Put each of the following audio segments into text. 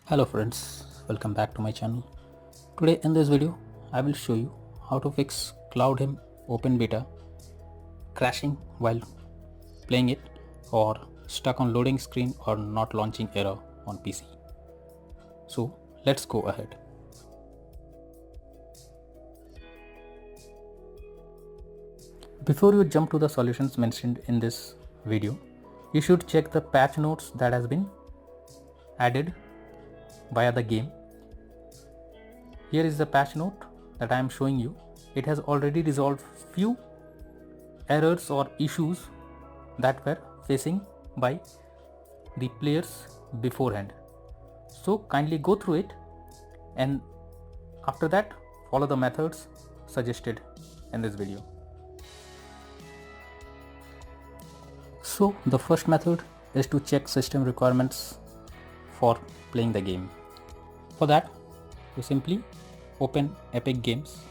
Hello friends, welcome back to my channel. Today in this video, I will show you how to fix Cloudheim Open Beta crashing while playing it, or stuck on loading screen or not launching error on PC. So let's go ahead. Before you jump to the solutions mentioned in this video, you should check the patch notes that has been added via the game. Here is the patch note that I am showing you. It has already resolved few errors or issues that were facing by the players beforehand. So kindly go through it, and after that follow the methods suggested in this video. So the first method is to check system requirements for playing the game. For that, you simply open Epic Games,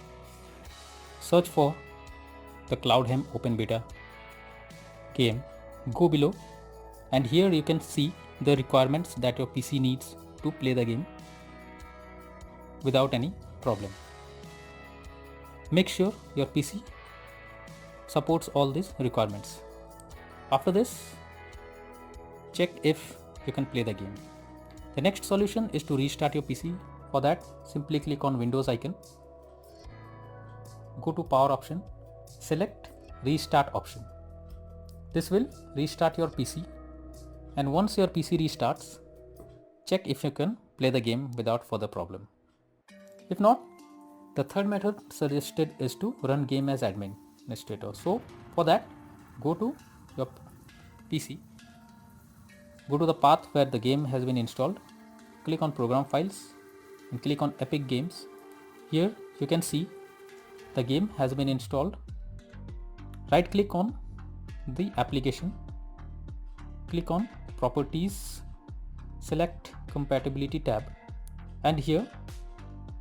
search for the Cloudheim Open Beta game, go below, and here you can see the requirements that your PC needs to play the game without any problem. Make sure your PC supports all these requirements. After this, check if you can play the game. The next solution is to restart your PC. For that, simply click on Windows icon, go to power option, select restart option. This will restart your PC, and once your PC restarts, check if you can play the game without further problem. If not, the third method suggested is to run game as admin administrator. So for that, go to your PC, go to the path where the game has been installed, click on program files and click on Epic Games. Here you can see the game has been installed. Right click on the application, click on properties, select compatibility tab, and here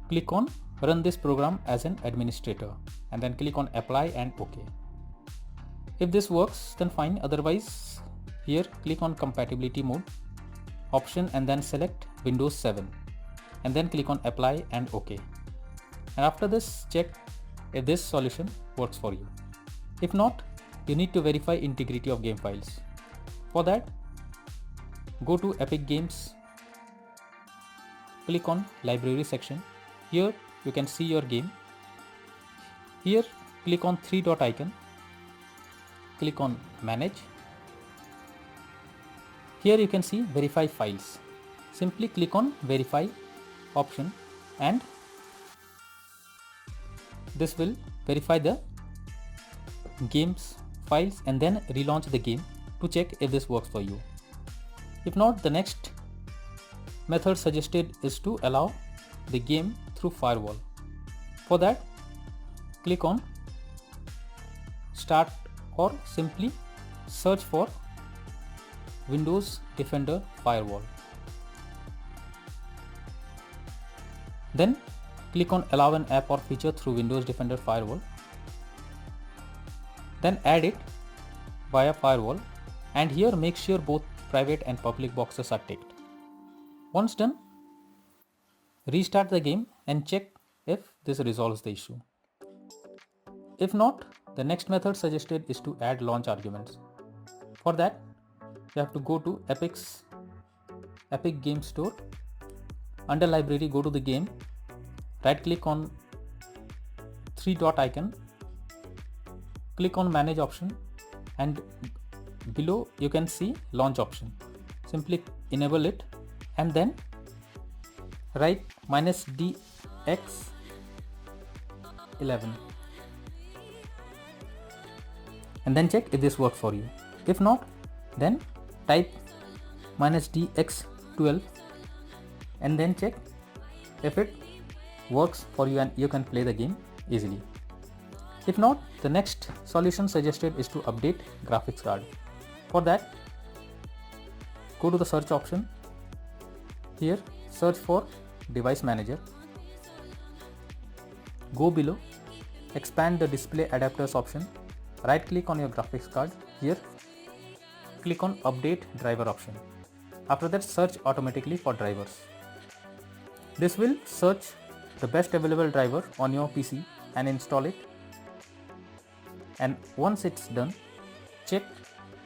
click on run this program as an administrator, and then click on apply and OK. If this works, then fine. Otherwise, here click on compatibility mode option and then select Windows 7, and then click on apply and OK. And after this, check if this solution works for you. If not, you need to verify integrity of game files. For that, go to Epic Games, click on library section. Here you can see your game. Here click on three dot icon, click on manage. Here you can see verify files. Simply click on verify option, and this will verify the game's files and then relaunch the game to check if this works for you. If not, the next method suggested is to allow the game through firewall. For that, click on start or simply search for Windows Defender Firewall. Then click on allow an app or feature through Windows Defender Firewall. Then add it via firewall, and here make sure both private and public boxes are ticked. Once done, restart the game and check if this resolves the issue. If not, the next method suggested is to add launch arguments. For that, you have to go to Epic Game Store. Under library, go to the game, right click on three dot icon, click on manage option, and below you can see launch option. Simply enable it and then write -dx11 and then check if this works for you. If not, then type -dx12 and then check if it works for you and you can play the game easily. If not, the next solution suggested is to update graphics card. For that, go to the search option. Here search for device manager, go below, expand the display adapters option, right click on your graphics card. Here click on update driver option. After that, search automatically for drivers. This will search the best available driver on your PC and install it, and once it's done, check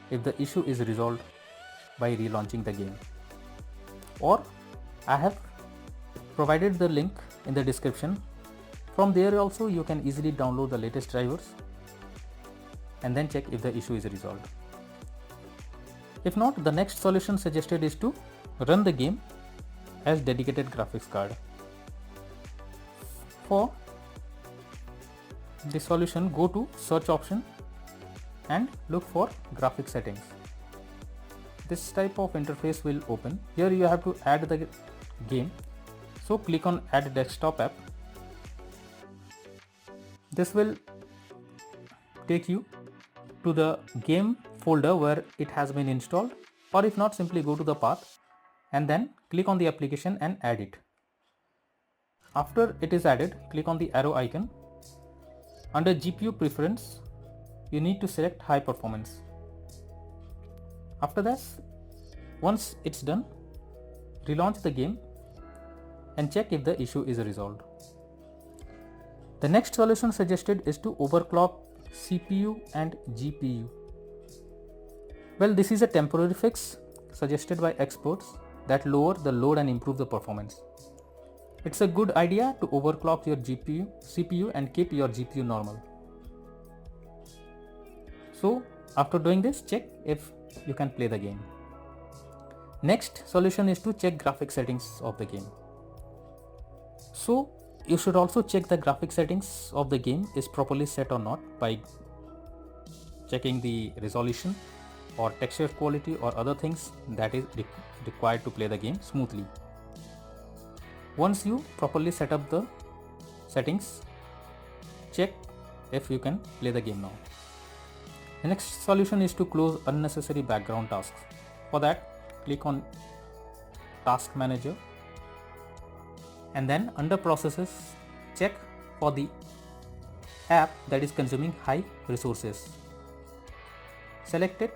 if the issue is resolved by relaunching the game. Or I have provided the link in the description. From there also you can easily download the latest drivers and then check if the issue is resolved. If not, the next solution suggested is to run the game as dedicated graphics card. For the solution, go to search option and look for graphics settings. This type of interface will open. Here you have to add the game, so click on add desktop app. This will take you to the game folder where it has been installed, or if not, simply go to the path and then click on the application and add it. After it is added, click on the arrow icon. Under GPU preference, you need to select high performance. After that, once it's done, relaunch the game and check if the issue is resolved. The next solution suggested is to overclock CPU and GPU. Well, this is a temporary fix suggested by experts that lower the load and improve the performance. It's a good idea to overclock your CPU and keep your GPU normal. So after doing this, check if you can play the game. Next solution is to check graphic settings of the game. So you should also check the graphic settings of the game is properly set or not by checking the resolution or texture quality or other things that is required to play the game smoothly. Once you properly set up the settings, check if you can play the game now. The next solution is to close unnecessary background tasks. For that, click on Task Manager and then under Processes, check for the app that is consuming high resources. Select it,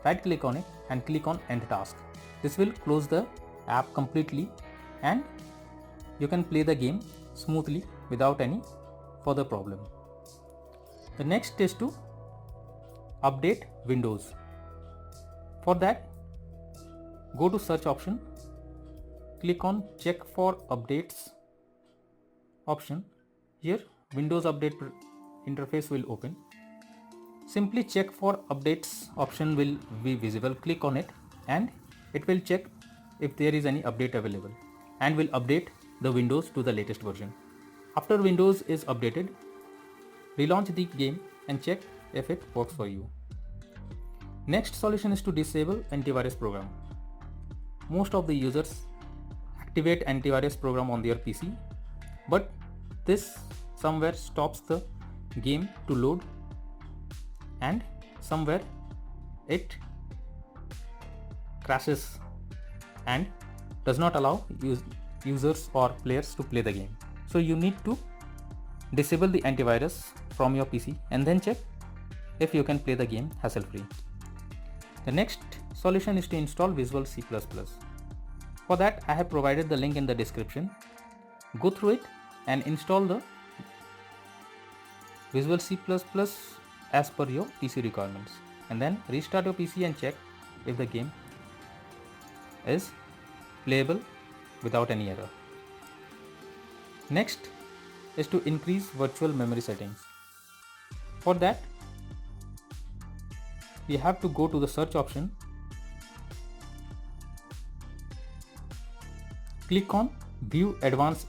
right click on it and click on End Task. This will close the app completely and you can play the game smoothly without any further problem. The next is to update Windows. For that, go to search option, click on check for updates option. Here Windows update interface will open. Simply check for updates option will be visible. Click on it and it will check if there is any update available and will update the Windows to the latest version. After Windows is updated, relaunch the game and check if it works for you. Next solution is to disable antivirus program. Most of the users activate antivirus program on their PC, but this somewhere stops the game to load and somewhere it crashes and does not allow users or players to play the game. So you need to disable the antivirus from your PC and then check if you can play the game hassle-free. The next solution is to install Visual C++. For that, I have provided the link in the description. Go through it and install the Visual C++ as per your PC requirements, and then restart your PC and check if the game is playable without any error. Next is to increase virtual memory settings. For that, we have to go to the search option, click on View Advanced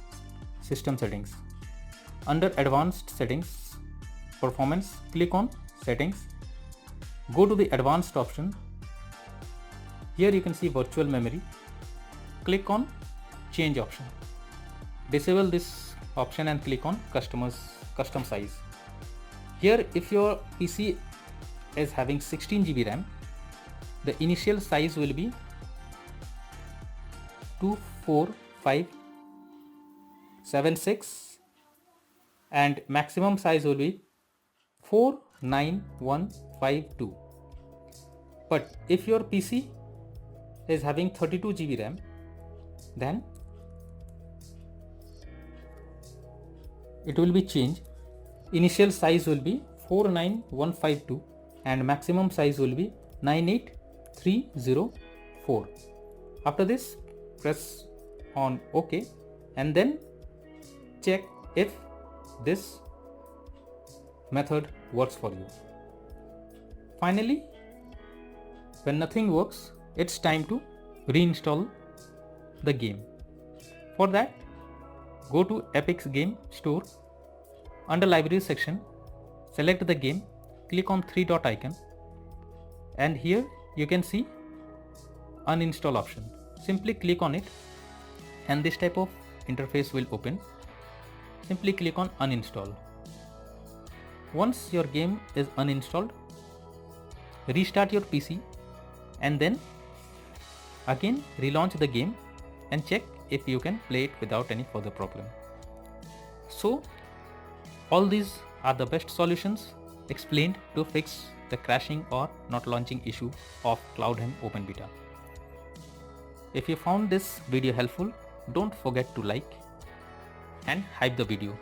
System Settings. Under Advanced Settings, Performance, click on Settings, go to the Advanced option. Here you can see Virtual Memory. Click on Change option. Disable this option and click on Custom Size. Here, if your PC is having 16 GB RAM, the initial size will be 24576 and maximum size will be 49152. But if your PC is having 32 GB RAM, then it will be changed. Initial size will be 49152 and maximum size will be 98304. After this, press on OK and then check if this method works for you. Finally, when nothing works, it's time to reinstall the game. For that, go to Epic's Game Store. Under Library section, select the game, click on 3-dot icon, and here you can see uninstall option. Simply click on it and this type of interface will open. Simply click on uninstall. Once your game is uninstalled, restart your PC and then again relaunch the game and check if you can play it without any further problem. So all these are the best solutions explained to fix the crashing or not launching issue of Cloudheim Open Beta. If you found this video helpful, don't forget to like and hype the video.